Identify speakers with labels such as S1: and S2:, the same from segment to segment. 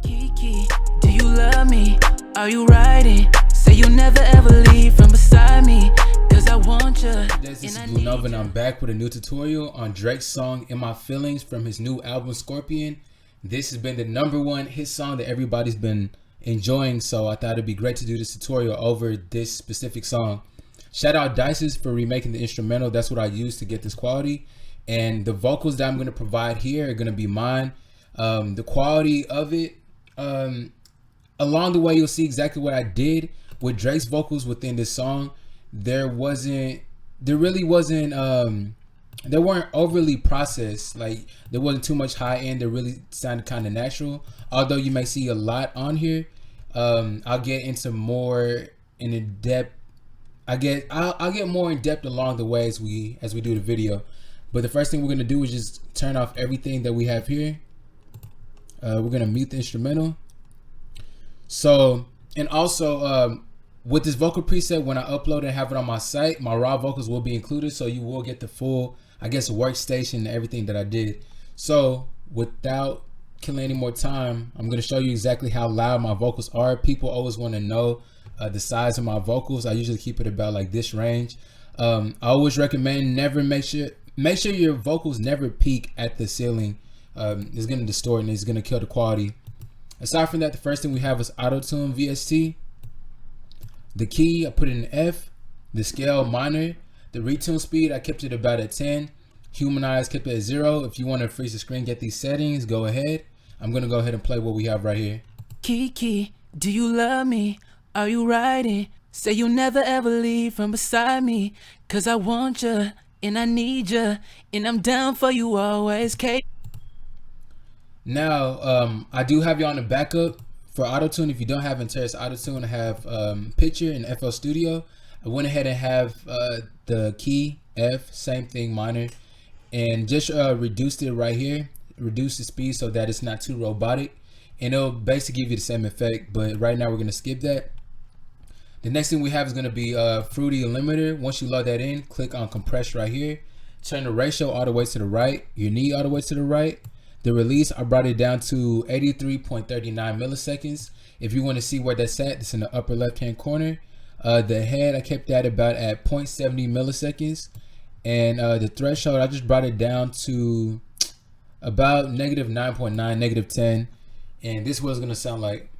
S1: Kiki, do you love me? Are you riding? Say you'll never ever leave from beside me, cause I want you.
S2: This is Blue Nova and I'm back with a new tutorial on Drake's song In My Feelings from his new album Scorpion. This has been the #1 hit song that everybody's been enjoying, so I thought it'd be great to do this tutorial over this specific song. Shout out Alesis for remaking the instrumental. That's what I used to get this quality, and the vocals that I'm going to provide here are going to be mine. The quality of it, along the way you'll see exactly what I did with Drake's vocals within this song. They weren't overly processed. Like, there wasn't too much high end. They really sounded kind of natural, although you may see a lot on here. I'll get into more in depth. I'll get more in depth along the way as we do the video. But the first thing we're gonna do is just turn off everything that we have here. We're gonna mute the instrumental. So, and also with this vocal preset, when I upload and have it on my site, my raw vocals will be included, so you will get the full, I guess, workstation and everything that I did. So without killing any more time, I'm going to show you exactly how loud my vocals are. People always want to know the size of my vocals. I usually keep it about like this range. I always recommend make sure your vocals never peak at the ceiling. It's going to distort and it's going to kill the quality. Aside from that, the first thing we have is auto-tune VST. The key, I put it in F. The scale, minor. The retune speed, I kept it about at 10. Humanize, kept it at 0. If you want to freeze the screen, get these settings, go ahead. I'm going to go ahead and play what we have right here.
S1: Kiki, do you love me? Are you riding? Say you'll never ever leave from beside me, cause I want you and I need you and I'm down for you always, Kate.
S2: Now, I do have you on the backup for auto-tune. If you don't have Interis auto-tune, I have Picture and FL Studio. I went ahead and have the key F, same thing, minor, and just reduced it right here. Reduce the speed so that it's not too robotic, and it'll basically give you the same effect. But right now we're gonna skip that. The next thing we have is gonna be Fruity Limiter. Once you load that in, click on Compress right here. Turn the ratio all the way to the right. Your knee all the way to the right. The release, I brought it down to 83.39 milliseconds. If you want to see where that's at, it's in the upper left hand corner. The head, I kept that about at 0.70 milliseconds. And the threshold, I just brought it down to about -9.9, -10. And this is what it's going to sound like.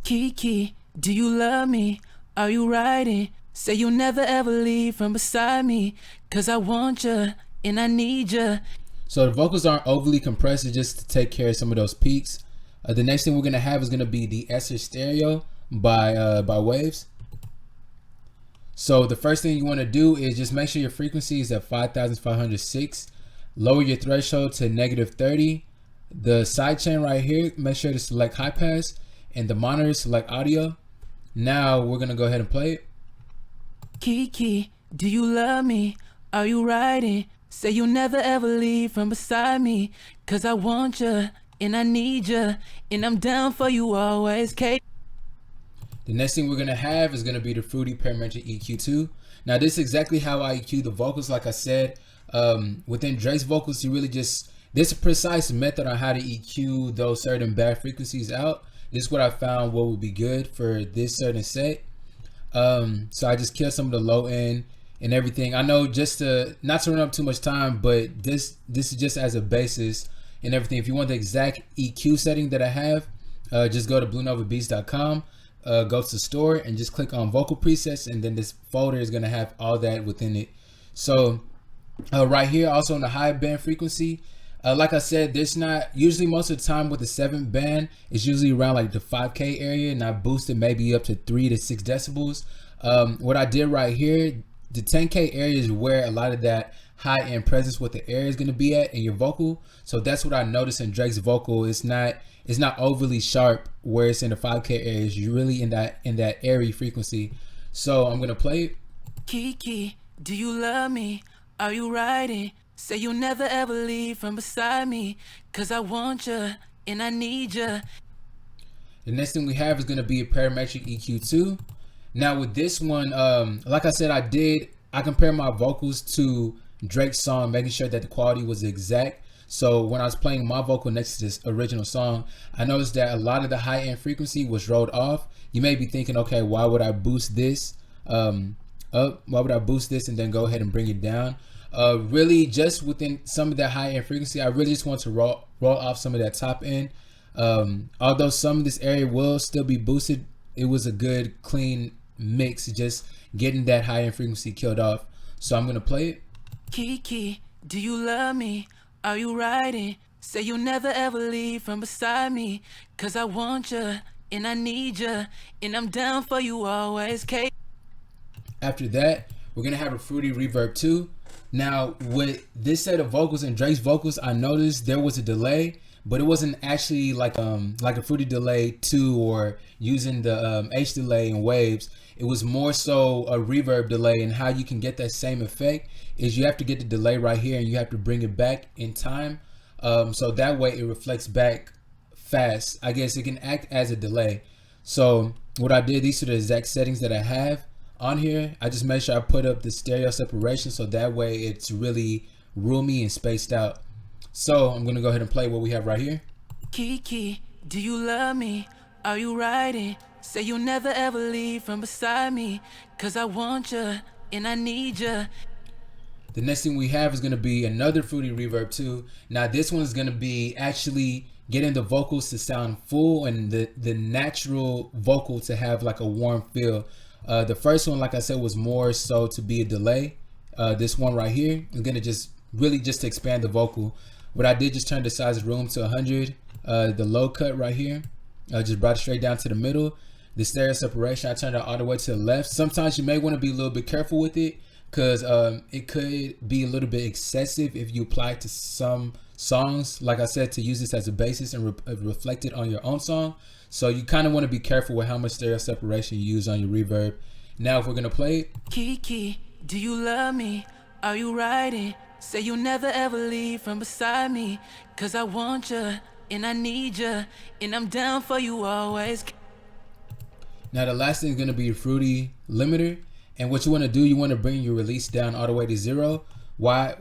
S1: Kiki, do you love me? Are you riding? Say you'll never ever leave from beside me, cause I want you and I need you.
S2: So the vocals aren't overly compressed, it's just to take care of some of those peaks. The next thing we're gonna have is gonna be the Esser Stereo by Waves. So the first thing you want to do is just make sure your frequency is at 5,506. Lower your threshold to -30. The sidechain right here, make sure to select high pass, and the monitor, select audio. Now we're gonna go ahead and play it.
S1: Kiki, do you love me? Are you riding? Say you'll never ever leave from beside me, cause I want you and I need you and I'm down for you always, Kate.
S2: The next thing we're gonna have is gonna be the Fruity Parametric EQ2. Now this is exactly how I EQ the vocals. Like I said, within Drake's vocals, he really there's a precise method on how to EQ those certain bad frequencies out. This is what I found what would be good for this certain set. So I just killed some of the low end and everything. I know, just not to run up too much time, but this is just as a basis and everything. If you want the exact EQ setting that I have, just go to bluenovabeats.com, go to the store and just click on vocal presets, and then this folder is going to have all that within it. So right here, also on the high band frequency, like I said, there's not usually, most of the time with the 7th band, it's usually around like the 5K area, and I boosted maybe up to 3 to 6 decibels. What I did right here, the 10K area is where a lot of that high end presence with the air is going to be at in your vocal. So that's what I noticed in Drake's vocal. It's not overly sharp where it's in the 5K area. It's really in that airy frequency. So I'm going to play it.
S1: Kiki, do you love me? Are you riding? Say you'll never ever leave from beside me, cause I want you and I need you.
S2: The next thing we have is going to be a Parametric EQ2. Now with this one, like I said, I compared my vocals to Drake's song, making sure that the quality was exact. So when I was playing my vocal next to this original song, I noticed that a lot of the high end frequency was rolled off. You may be thinking, okay, why would I boost this up? Why would I boost this and then go ahead and bring it down? Really, just within some of that high end frequency, I really just want to roll off some of that top end. Although some of this area will still be boosted, it was a good clean mix, just getting that high end frequency killed off. So I'm gonna play it.
S1: Kiki, do you love me? Are you riding? Say you'll never ever leave from beside me. Cause I want you, and I need you, and I'm down for you always, Kate.
S2: After that, we're gonna have a Foodie Reverb 2. Now, with this set of vocals and Drake's vocals, I noticed there was a delay, but it wasn't actually like a Foodie delay 2 or using the H delay and waves. It was more so a reverb delay, and how you can get that same effect is you have to get the delay right here and you have to bring it back in time. So that way it reflects back fast. I guess it can act as a delay. So what I did, these are the exact settings that I have on here. I just made sure I put up the stereo separation so that way it's really roomy and spaced out. So I'm gonna go ahead and play what we have right here.
S1: Kiki, do you love me? Are you riding? Say you'll never ever leave from beside me. Cause I want you, and I need you.
S2: The next thing we have is gonna be another Foodie Reverb 2. Now this one is gonna be actually getting the vocals to sound full and the natural vocal to have like a warm feel. The first one, like I said, was more so to be a delay. This one right here is gonna just really just to expand the vocal. What I did, just turn the size of the room to 100. The low cut right here, just brought it straight down to the middle. The stereo separation, I turned it all the way to the left. Sometimes you may want to be a little bit careful with it because it could be a little bit excessive if you apply it to some songs. Like I said, to use this as a basis and reflect it on your own song. So you kind of want to be careful with how much stereo separation you use on your reverb. Now, if we're gonna play it.
S1: Kiki, do you love me? Are you riding? Say you'll never ever leave from beside me. Cause I want you, and I need you, and I'm down for you always.
S2: Now the last thing is gonna be your Fruity limiter. And what you wanna do, you wanna bring your release down all the way to 0. Why?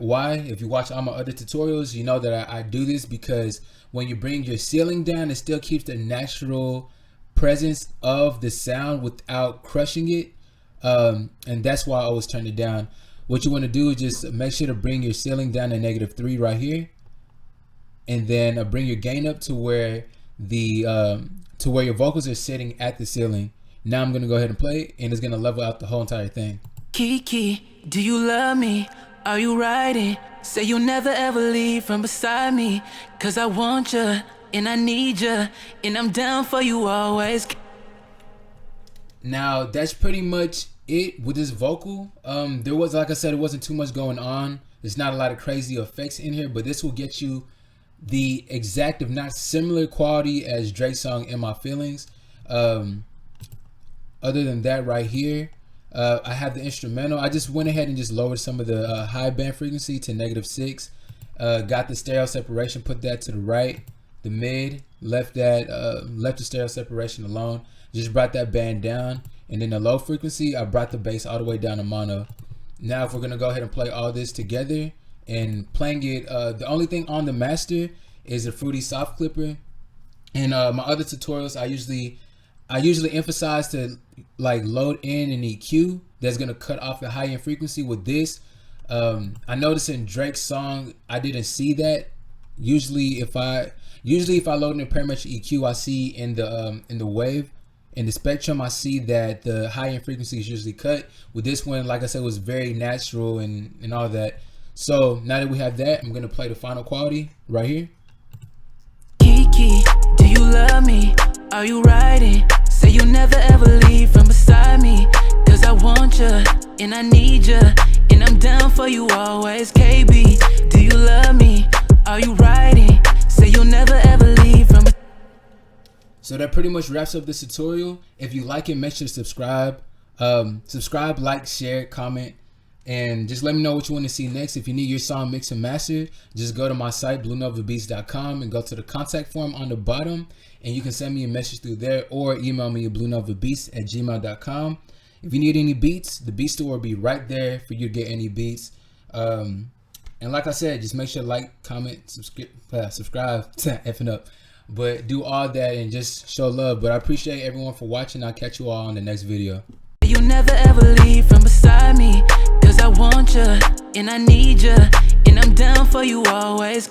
S2: If you watch all my other tutorials, you know that I do this because when you bring your ceiling down, it still keeps the natural presence of the sound without crushing it. And that's why I always turn it down. What you want to do is just make sure to bring your ceiling down to -3 right here, and then bring your gain up to where your vocals are sitting at the ceiling. Now I'm gonna go ahead and play it, and it's gonna level out the whole entire thing.
S1: Kiki, do you love me? Are you riding? Say you'll never ever leave from beside me. Cause I want you, and I need you, and I'm down for you always.
S2: Now that's pretty much it with this vocal. There was, like I said, it wasn't too much going on. There's not a lot of crazy effects in here, but this will get you the exact, if not similar quality as Drake's song In My Feelings. Other than that right here, I have the instrumental. I just went ahead and just lowered some of the high band frequency to -6. Got the stereo separation, put that to the right. The mid, left the stereo separation alone. Just brought that band down. And then the low frequency, I brought the bass all the way down to mono. Now if we're gonna go ahead and play all this together and playing it, the only thing on the master is a Fruity soft clipper. And my other tutorials, I usually emphasize to like load in an EQ that's gonna cut off the high end frequency. With this, I noticed in Drake's song, I didn't see that. Usually if I load in a parametric EQ, I see in the wave, in the spectrum, I see that the high end frequency is usually cut. With this one, like I said, it was very natural and all that. So now that we have that, I'm gonna play the final quality right here.
S1: Kiki, do you love me? Are you riding? Say you'll never ever leave from beside me. Cause I want you, and I need you, and I'm down for you always. KB, do you love me? Are you riding? Say you'll never ever leave from.
S2: So that pretty much wraps up this tutorial. If you like it, make sure to subscribe. Subscribe, like, share, comment, and just let me know what you want to see next. If you need your song mixed and mastered, just go to my site, bluenovabeats.com, and go to the contact form on the bottom, and you can send me a message through there or email me at bluenovabeats@gmail.com. If you need any beats, the beat store will be right there for you to get any beats. And like I said, just make sure to like, comment, subscribe to effing up. But do all that and just show love. But I appreciate everyone for watching. I'll catch you all on the next video.
S1: You never ever leave from beside me, 'cause I want you and I need you and I'm down for you always.